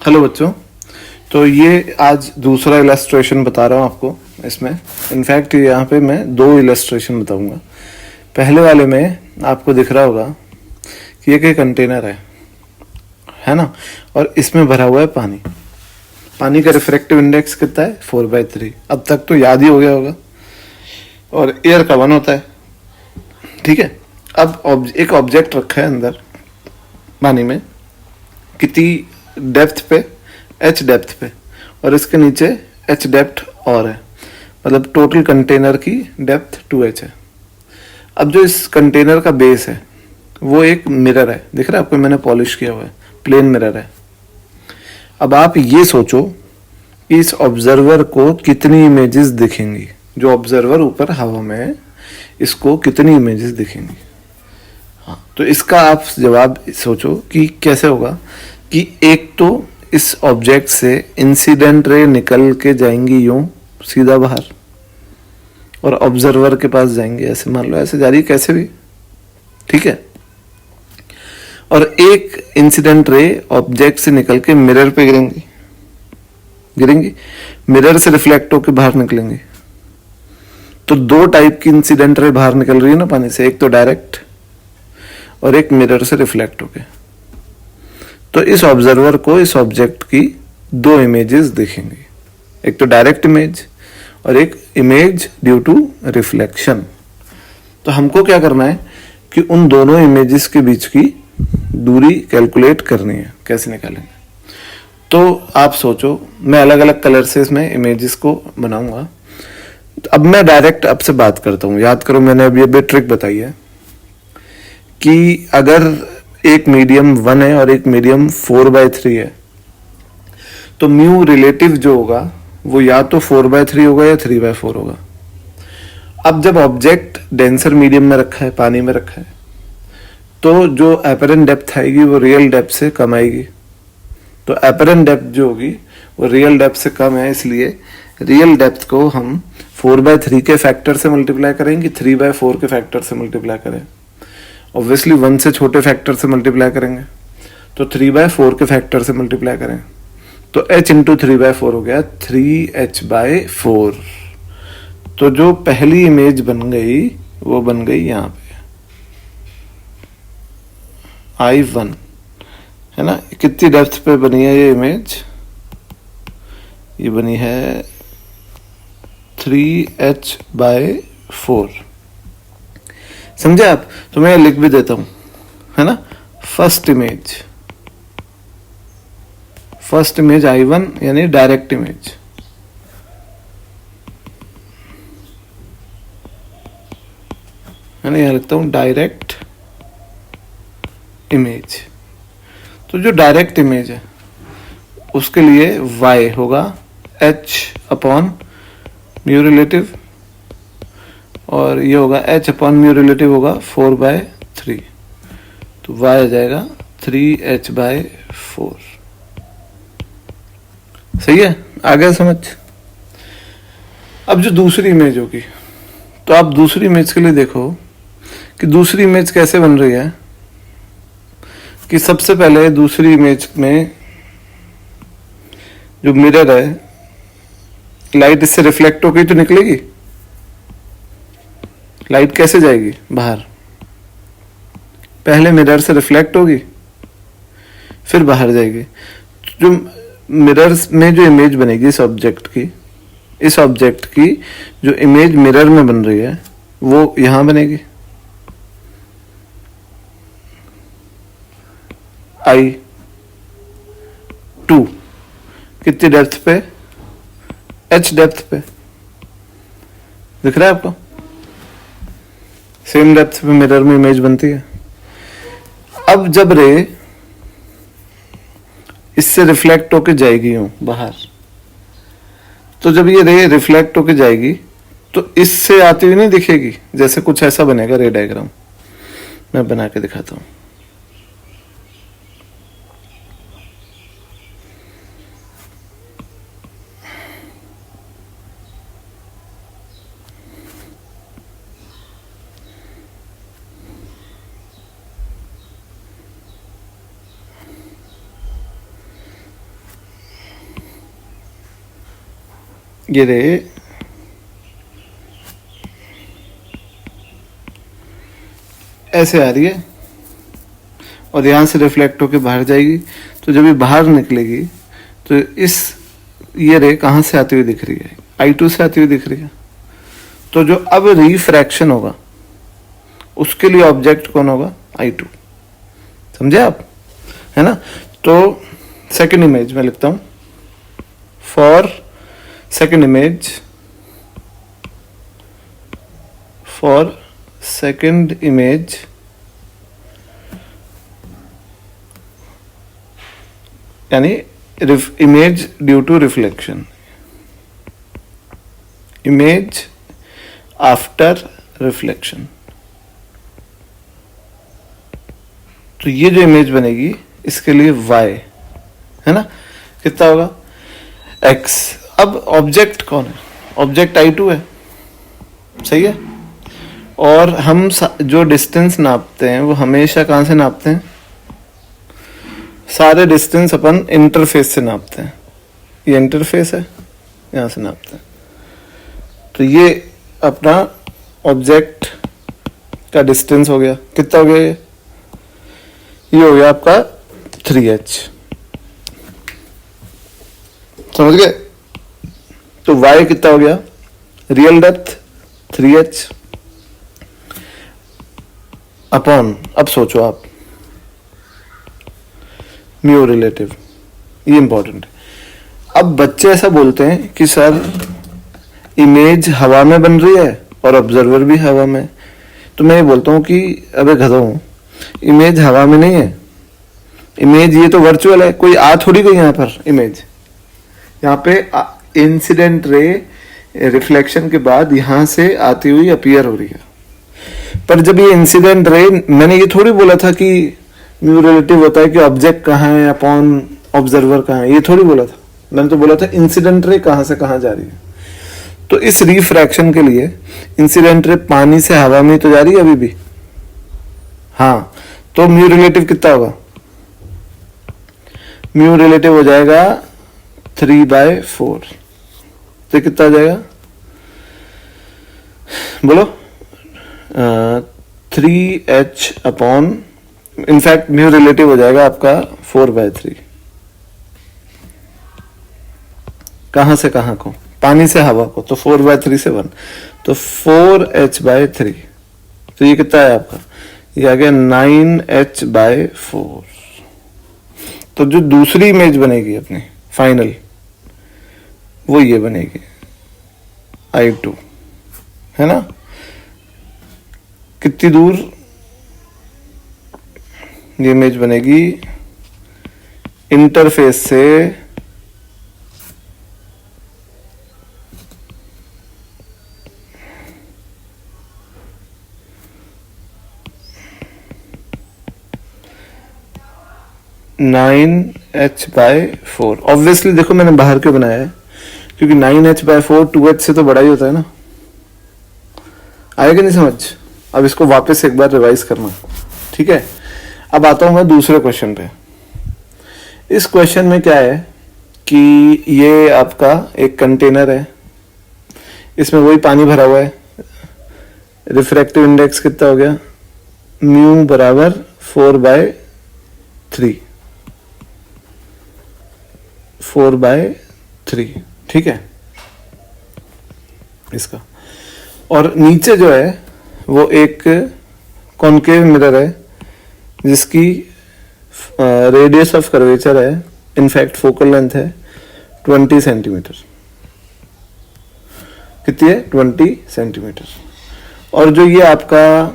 Hello बच्चों। तो ये आज दूसरा इलस्ट्रेशन बता रहा हूँ आपको। इसमें इनफैक्ट यहाँ पे मैं दो इलस्ट्रेशन बताऊंगा। पहले वाले में आपको दिख रहा होगा कि एक कंटेनर है ना, और इसमें भरा हुआ है पानी। पानी का रिफ्रैक्टिव इंडेक्स कितना है? 4/3। अब तक तो याद ही हो गया होगा। और एयर का 1 होता है, ठीक है। अब एक ऑब्जेक्ट रखा है अंदर पानी में, कितनी डेप्थ पे? h डेप्थ पे, और इसके नीचे h डेप्थ और है, मतलब टोटल कंटेनर की डेप्थ 2h है। अब जो इस कंटेनर का बेस है वो एक मिरर है, दिख रहा है आपको? मैंने पॉलिश किया हुआ है, प्लेन मिरर है। अब आप ये सोचो कि इस ऑब्जर्वर को कितनी इमेजेस दिखेंगी। जो ऑब्जर्वर ऊपर हवा में है, इसको कितनी इमेजेस दिखेंगी? हाँ, तो इसका आप जवाब सोचो कि कैसे होगा। कि एक तो इस ऑब्जेक्ट से इंसिडेंट रे निकल के जाएंगी यूं सीधा बाहर, और ऑब्जर्वर के पास जाएंगे, ऐसे मान लो, ऐसे जा रही कैसे भी, ठीक है। और एक इंसिडेंट रे ऑब्जेक्ट से निकल के मिरर पे गिरेंगी, मिरर से रिफ्लेक्ट होकर बाहर निकलेंगी। तो दो टाइप की इंसिडेंट रे बाहर निकल रही है ना पानी से, एक तो डायरेक्ट और एक मिरर से रिफ्लेक्ट होके। तो इस ऑब्जर्वर को इस ऑब्जेक्ट की दो इमेजेस दिखेंगी, एक तो डायरेक्ट इमेज और एक इमेज ड्यू टू रिफ्लेक्शन। तो हमको क्या करना है कि उन दोनों इमेजेस के बीच की दूरी कैलकुलेट करनी है। कैसे निकालेंगे? तो आप सोचो, मैं अलग अलग कलर से इसमें इमेजेस को बनाऊंगा। तो अब मैं डायरेक्ट आपसे बात करता हूं। याद करो, मैंने अभी ट्रिक बताई है कि अगर एक मीडियम 1 है और एक मीडियम 4/3 है, तो म्यू रिलेटिव जो होगा वो या तो 4/3 होगा या 3/4 होगा। अब जब ऑब्जेक्ट डेंसर मीडियम में रखा है, पानी में रखा है, तो जो एपरेंट डेप्थ आएगी वो रियल डेप्थ से कम आएगी। तो एपरेंट डेप्थ जो होगी वो रियल डेप्थ से कम है, इसलिए रियल डेप्थ को हम 4/3 के फैक्टर से मल्टीप्लाई करेंगे, 3/4 के फैक्टर से मल्टीप्लाई करें। ऑब्वियसली 1 से छोटे फैक्टर से मल्टीप्लाई करेंगे, तो 3/4 के फैक्टर से मल्टीप्लाई करें, तो h इंटू 3/4 हो गया 3h/4। तो जो पहली इमेज बन गई वो बन गई यहां पे I1, है ना। कितनी डेप्थ पे बनी है ये इमेज? ये बनी है 3h/4। समझे आप? तो मैं लिख भी देता हूं, है ना। फर्स्ट इमेज I1 यानी डायरेक्ट इमेज, है ना। यहां लिखता हूं डायरेक्ट इमेज। तो जो डायरेक्ट इमेज है उसके लिए y होगा h/म्यू रिलेटिव, और ये होगा h/म्यू रिलेटिव होगा 4/3। तो y आ जाएगा 3h/4। सही है? आ गया समझ? अब जो दूसरी इमेज होगी, तो आप दूसरी इमेज के लिए देखो कि दूसरी इमेज कैसे बन रही है। कि सबसे पहले दूसरी इमेज में जो मिरर है, लाइट इससे रिफ्लेक्ट होकर तो निकलेगी। लाइट कैसे जाएगी बाहर? पहले मिरर से रिफ्लेक्ट होगी, फिर बाहर जाएगी। जो मिरर्स में जो इमेज बनेगी इस ऑब्जेक्ट की जो इमेज मिरर में बन रही है वो यहां बनेगी, I2। कितनी डेप्थ पे? h डेप्थ पे। दिख रहा है आपको? सेम डेप्थ पे मिरर में इमेज बनती है। अब जब रे इससे रिफ्लेक्ट होके जाएगी यूं बाहर, तो जब ये रे रिफ्लेक्ट होके जाएगी तो इससे आती हुई नहीं दिखेगी। जैसे कुछ ऐसा बनेगा रे डायग्राम, मैं बना के दिखाता हूं। ये रे ऐसे आ रही है और यहाँ से रिफ्लेक्ट होकर बाहर जाएगी, तो जब ये बाहर निकलेगी तो इस ये रे कहाँ से आती हुई दिख रही है, I2 से आती हुई दिख रही है। तो जो अब रिफ्रैक्शन होगा उसके लिए ऑब्जेक्ट कौन होगा, I2। समझे आप, है ना। तो सेकंड इमेज में लिखता हूं, फॉर सेकंड इमेज यानी image due to reflection, image after reflection. तो ये जो इमेज बनेगी इसके लिए y है ना, कितना होगा x। अब ऑब्जेक्ट कौन है, ऑब्जेक्ट I2 है, सही है। और हम जो डिस्टेंस नापते हैं वो हमेशा कहां से नापते हैं, सारे डिस्टेंस अपन इंटरफेस से नापते हैं। ये इंटरफेस है, यहां से नापते हैं। तो ये अपना ऑब्जेक्ट का डिस्टेंस हो गया, कितना हो गया ये हो गया आपका 3h। समझ गए। तो y कितना हो गया, रियल डेप्थ 3h अपॉन, अब सोचो आप, म्यू रिलेटिव, ये इंपॉर्टेंट है। अब बच्चे ऐसा बोलते हैं कि सर इमेज हवा में बन रही है और ऑब्जर्वर भी हवा में। तो मैं ये बोलता हूं कि अबे गधों, इमेज हवा में नहीं है, इमेज ये तो वर्चुअल है, कोई आ थोड़ी गई यहाँ पर इमेज। यहाँ पे इंसिडेंट रे रिफ्लेक्शन के बाद यहां से आती हुई अपीयर हो रही है। पर जब ये इंसिडेंट रे, मैंने ये थोड़ी बोला था कि म्यू रिलेटिव होता है कि ऑब्जेक्ट कहाँ है अपॉन ऑब्जर्वर कहाँ है, ये थोड़ी बोला था। मैंने तो बोला था इंसिडेंट रे कहाँ से कहाँ जा रही है। तो इस रिफ्रैक्शन के लिए इंसिडेंट रे पानी से हवा में तो जा रही है अभी भी, हाँ। तो म्यू रिलेटिव कितना होगा, म्यू रिलेटिव हो जाएगा 3/4। तो कितना आ जाएगा, बोलो 3h upon, in fact mu relative हो जाएगा आपका 4/3। कहां से कहां को, पानी से हवा को, तो 4/3 से 1, तो 4h/3। तो ये कितना है आपका, ये आ गया 9h/4। तो जो दूसरी इमेज बनेगी अपनी फाइनल, वो ये बनेगी I2, है ना। कितनी दूर ये इमेज बनेगी, इंटरफेस से (9h/4). ऑब्वियसली देखो मैंने बाहर क्यों बनाया है, क्योंकि 9h/4 2h से तो बड़ा ही होता है ना। आएगा नहीं समझ। अब इसको वापस एक बार रिवाइज करना, ठीक है। अब आता हूं मैं दूसरे क्वेश्चन पे। इस क्वेश्चन में क्या है कि ये आपका एक कंटेनर है, इसमें वही पानी भरा हुआ है। रिफ्रैक्टिव इंडेक्स कितना हो गया, म्यू बराबर 4/3, 4/3, ठीक है इसका। और नीचे जो है वो एक कॉन्केव मिरर है जिसकी रेडियस ऑफ कर्वेचर है, इनफैक्ट फोकल लेंथ है 20 सेंटीमीटर। कितनी है, 20 सेंटीमीटर। और जो ये आपका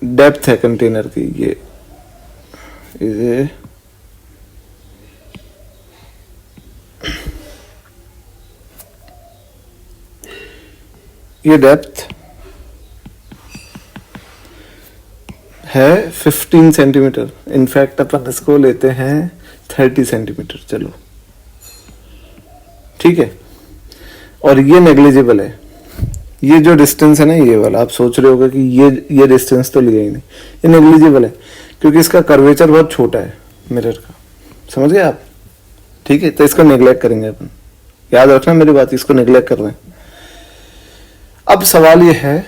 डेप्थ है कंटेनर की, ये डेप्थ है 15 सेंटीमीटर। इनफैक्ट अपन इसको लेते हैं 30 सेंटीमीटर, चलो ठीक है। और ये नेग्लिजिबल है, ये जो डिस्टेंस है ना ये वाला, आप सोच रहे होगा कि ये डिस्टेंस तो लिया ही नहीं, ये नेग्लिजिबल है क्योंकि इसका कर्वेचर बहुत छोटा है मिरर का, समझ गए आप, ठीक है। तो इसको नेग्लेक्ट करेंगे अपन, याद रखना मेरी बात, इसको निगलेक्ट कर रहे हैं। अब सवाल ये है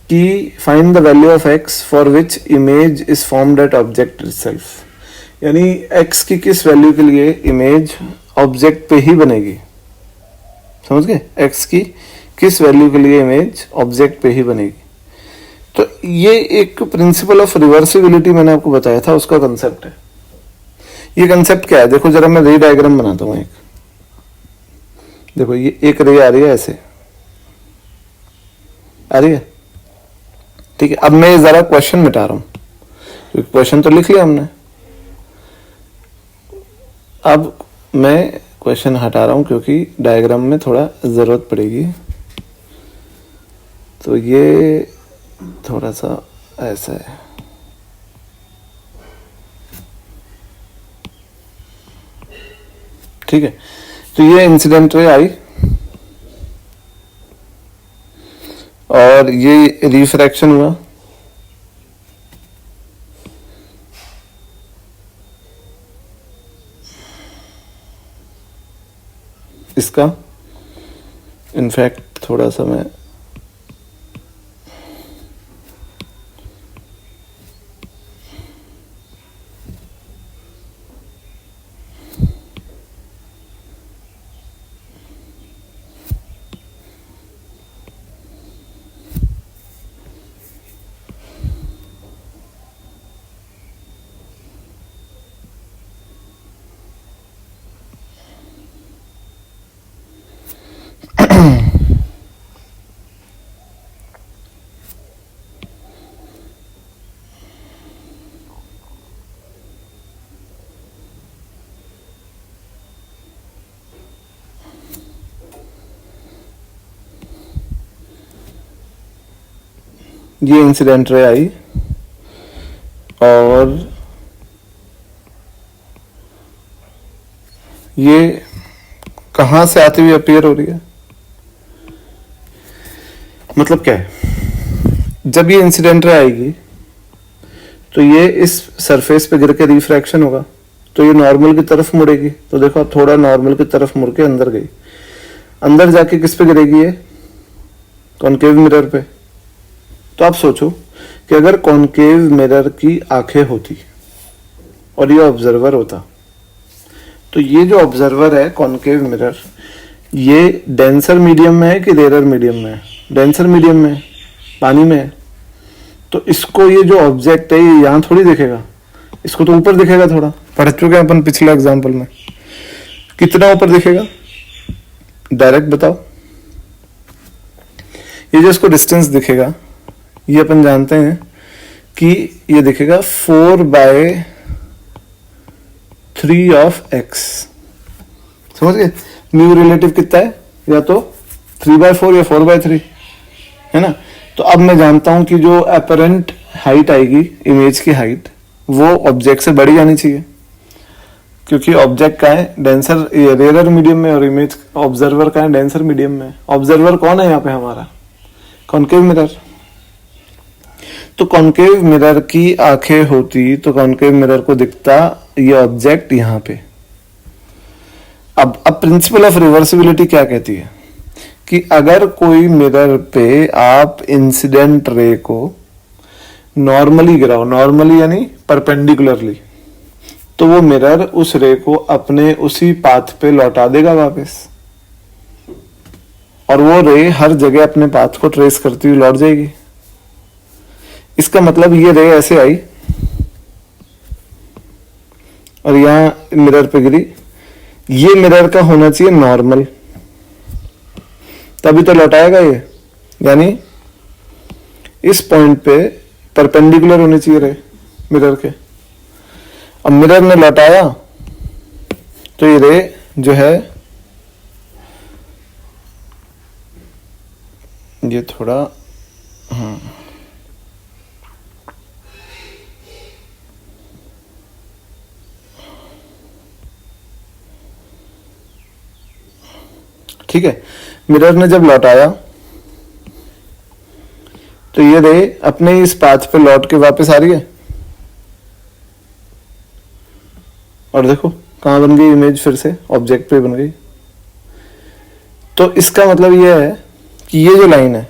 कि find the value of x for which image is formed at object itself, यानी x की किस वैल्यू के लिए इमेज ऑब्जेक्ट पे ही बनेगी। समझ गए? x की किस वैल्यू के लिए इमेज ऑब्जेक्ट पे ही बनेगी। तो ये एक प्रिंसिपल ऑफ रिवर्सिबिलिटी मैंने आपको बताया था, उसका कंसेप्ट है। ये कंसेप्ट क्या है? देखो जरा मैं रे डायग्राम बनाता हूं एक। देखो ये एक रे आ रही है, ऐसे आ रही है, ठीक है। अब मैं जरा क्वेश्चन मिटा रहा हूं, क्योंकि क्वेश्चन तो लिख लिया हमने। अब मैं क्वेश्चन हटा रहा हूं क्योंकि डायग्राम में थोड़ा जरूरत पड़ेगी। तो ये थोड़ा सा ऐसा है, ठीक है। तो ये इंसिडेंट रे आई और ये रिफ्रैक्शन हुआ, इसका इनफैक्ट थोड़ा सा मैं ये इंसिडेंट रे आई और ये कहां से आती हुई अपीयर हो रही है। मतलब क्या है? जब ये इंसिडेंट रे आएगी तो ये इस सरफेस पे गिर के रिफ्रैक्शन होगा, तो ये नॉर्मल की तरफ मुड़ेगी। तो देखो अब थोड़ा नॉर्मल की तरफ मुड़ के अंदर गई, अंदर जाके किस पे गिरेगी? ये कॉनकेव मिरर पे। तो आप सोचो कि अगर कॉनकेव मिरर की आंखें होती और ये ऑब्जर्वर होता, तो ये जो ऑब्जर्वर है कॉनकेव मिरर, ये डेंसर मीडियम में है कि रेयर मीडियम में है? डेंसर मीडियम में, पानी में है। तो इसको ये जो ऑब्जेक्ट है ये यहां थोड़ी दिखेगा, इसको तो ऊपर दिखेगा। थोड़ा पढ़ चुके हैं अपन पिछले एग्जाम्पल में, कितना ऊपर दिखेगा? डायरेक्ट बताओ। ये जो इसको डिस्टेंस दिखेगा, ये अपन जानते हैं कि ये दिखेगा 4/3 ऑफ x। समझ गए? म्यू रिलेटिव कितना है? या तो 3/4 या 4/3, है ना। तो अब मैं जानता हूं कि जो अपरेंट हाइट आएगी, इमेज की हाइट, वो ऑब्जेक्ट से बड़ी आनी चाहिए, क्योंकि ऑब्जेक्ट का है डेंसर रेयर मीडियम में और इमेज ऑब्जर्वर का है डेंसर मीडियम में। ऑब्जर्वर कौन है यहाँ पे? हमारा कॉनकेव मिरर। तो कॉनकेव मिरर की आंखें होती तो कॉनकेव मिरर को दिखता ये ऑब्जेक्ट यहाँ पे। अब प्रिंसिपल ऑफ रिवर्सिबिलिटी क्या कहती है कि अगर कोई मिरर पे आप इंसिडेंट रे को नॉर्मली गिराओ, नॉर्मली यानी परपेंडिकुलरली, तो वो मिरर उस रे को अपने उसी पाथ पे लौटा देगा वापस, और वो रे हर जगह अपने पाथ को ट्रेस करती हुई लौट जाएगी। इसका मतलब ये रे ऐसे आई और यहां मिरर पे गिरी, ये मिरर का होना चाहिए नॉर्मल, तभी तो लौटाएगा ये, यानी इस पॉइंट पे परपेंडिकुलर होनी चाहिए रे मिरर के। अब मिरर ने लौटाया तो ये रे जो है ये थोड़ा ठीक है। मिरर ने जब लौटाया तो ये रे अपने इस पाथ पे लौट के वापस आ रही है, और देखो कहां बन गई इमेज, फिर से ऑब्जेक्ट पे बन गई। तो इसका मतलब ये है कि ये जो लाइन है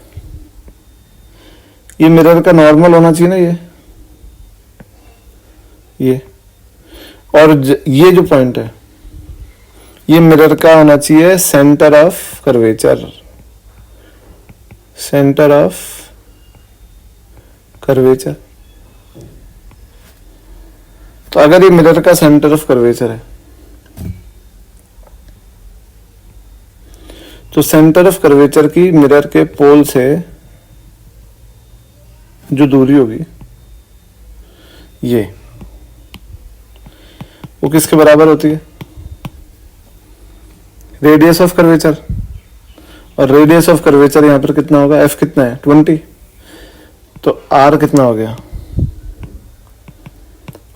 ये मिरर का नॉर्मल होना चाहिए ना, ये और ये जो पॉइंट है ये मिरर का होना चाहिए centre of curvature, centre of curvature. तो अगर ये मिरर का सेंटर ऑफ कर्वेचर है तो सेंटर ऑफ कर्वेचर की मिरर के पोल से जो दूरी होगी ये, वो किसके बराबर होती है? Radius of curvature. और रेडियस ऑफ कर्वेचर यहां पर कितना होगा? एफ कितना है? 20। तो आर कितना हो गया?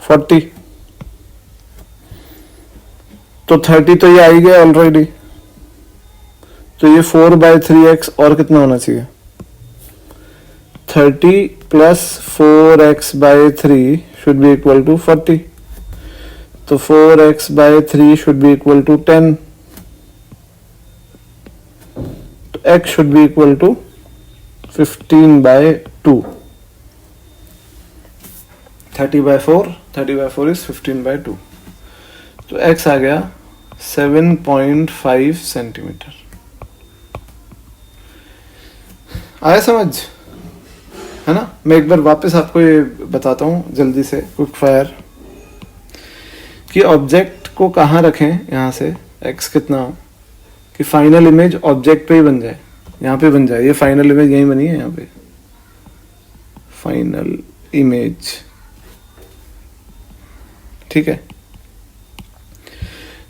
40। तो 30 तो ये आ ही गया ऑलरेडी, तो ये 4/3x और कितना होना चाहिए? 30 plus 4x/3 should be equal to 40। तो 4x/3 should be equal to 10। तो x should be equal to 15/2। 30/4 is 15/2। तो x आ गया 7.5 सेंटीमीटर। आया समझ, है ना? मैं एक बार वापस आपको ये बताता हूं जल्दी से, क्विक फायर, कि ऑब्जेक्ट को कहाँ रखें यहाँ से x कितना हो कि फाइनल इमेज ऑब्जेक्ट पे ही बन जाए, यहाँ पे बन जाए। ये फाइनल इमेज यहीं बनी है, यहाँ पे फाइनल इमेज, ठीक है।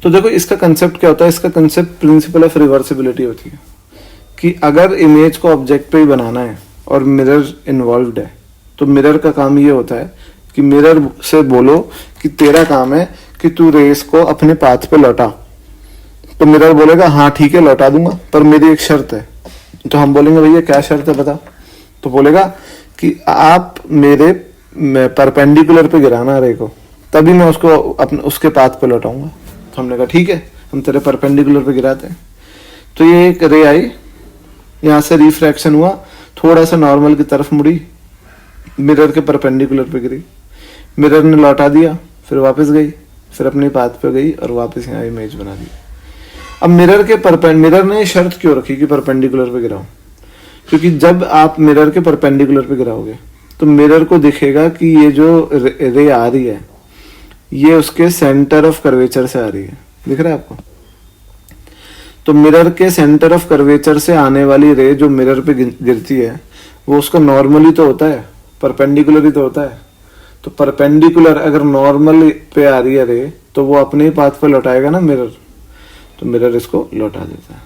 तो देखो इसका कंसेप्ट क्या होता है? इसका कंसेप्ट प्रिंसिपल ऑफ रिवर्सिबिलिटी होती है कि अगर इमेज को ऑब्जेक्ट पे ही बनाना है और मिरर इन्वॉल्व्ड है तो मिरर का काम ये होता है कि मिरर से बोलो कि तेरा काम है कि तू रेस को अपने पाथ पे लौटा। तो मिरर बोलेगा हाँ ठीक है लौटा दूंगा, पर मेरी एक शर्त है। तो हम बोलेंगे भैया क्या शर्त है बता। तो बोलेगा कि आप मेरे परपेंडिकुलर पे गिराना रे को, तभी मैं उसको अपने उसके पाथ पे लौटाऊंगा। तो हमने कहा ठीक है, हम तेरे परपेंडिकुलर पे गिराते हैं। तो ये एक रे आई, यहाँ से रिफ्रैक्शन हुआ, थोड़ा सा नॉर्मल की तरफ मुड़ी, मिरर के परपेंडिकुलर पे गिरी, मिरर ने लौटा दिया, फिर वापस गई, फिर अपने पाथ पे गई और वापस यहाँ इमेज बना दी। अब मिरर ने शर्त क्यों रखी कि परपेंडिकुलर पे गिराओ? क्योंकि जब आप मिरर के परपेंडिकुलर पे गिराओगे तो मिरर को दिखेगा कि ये जो रे आ रही है ये उसके सेंटर ऑफ कर्वेचर से आ रही है। दिख रहा है आपको? तो मिरर के सेंटर ऑफ कर्वेचर से आने वाली रे जो मिरर पे गिरती है वो उसका नॉर्मली तो होता है, परपेंडिकुलर ही तो होता है। तो परपेंडिकुलर अगर नॉर्मल पे आ रही है रे तो वो अपने ही पाथ पे लौटाएगा ना मिरर, तो मिरर इसको लौटा देता है।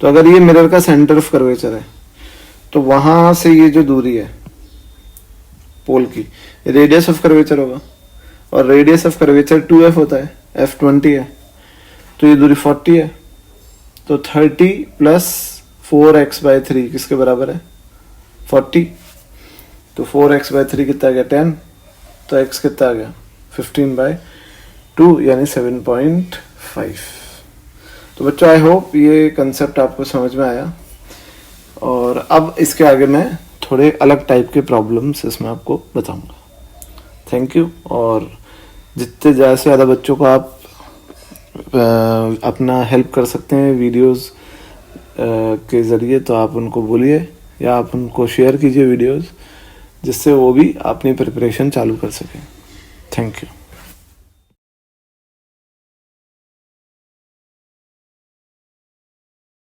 तो अगर ये मिरर का सेंटर ऑफ कर्वेचर है तो वहां से ये जो दूरी है पोल की, रेडियस ऑफ कर्वेचर होगा, और रेडियस ऑफ कर्वेचर 2f होता है, f 20 है, तो ये दूरी 40 है। तो 30 प्लस 4x/3 किसके बराबर है? 40। तो 4x/3 कितना आ गया? 10। तो x कितना आ गया? 15/2 यानी 7.5। तो बच्चों आई होप ये कंसेप्ट आपको समझ में आया। और अब इसके आगे मैं थोड़े अलग टाइप के प्रॉब्लम्स इसमें आपको बताऊंगा। Thank you. और जितने ज़्यादा से ज़्यादा बच्चों को आप अपना हेल्प कर सकते हैं वीडियोस के ज़रिए तो आप उनको बोलिए या आप उनको शेयर कीजिए वीडियोस, जिससे वो भी अपनी प्रिपरेशन चालू कर सकें। Thank you.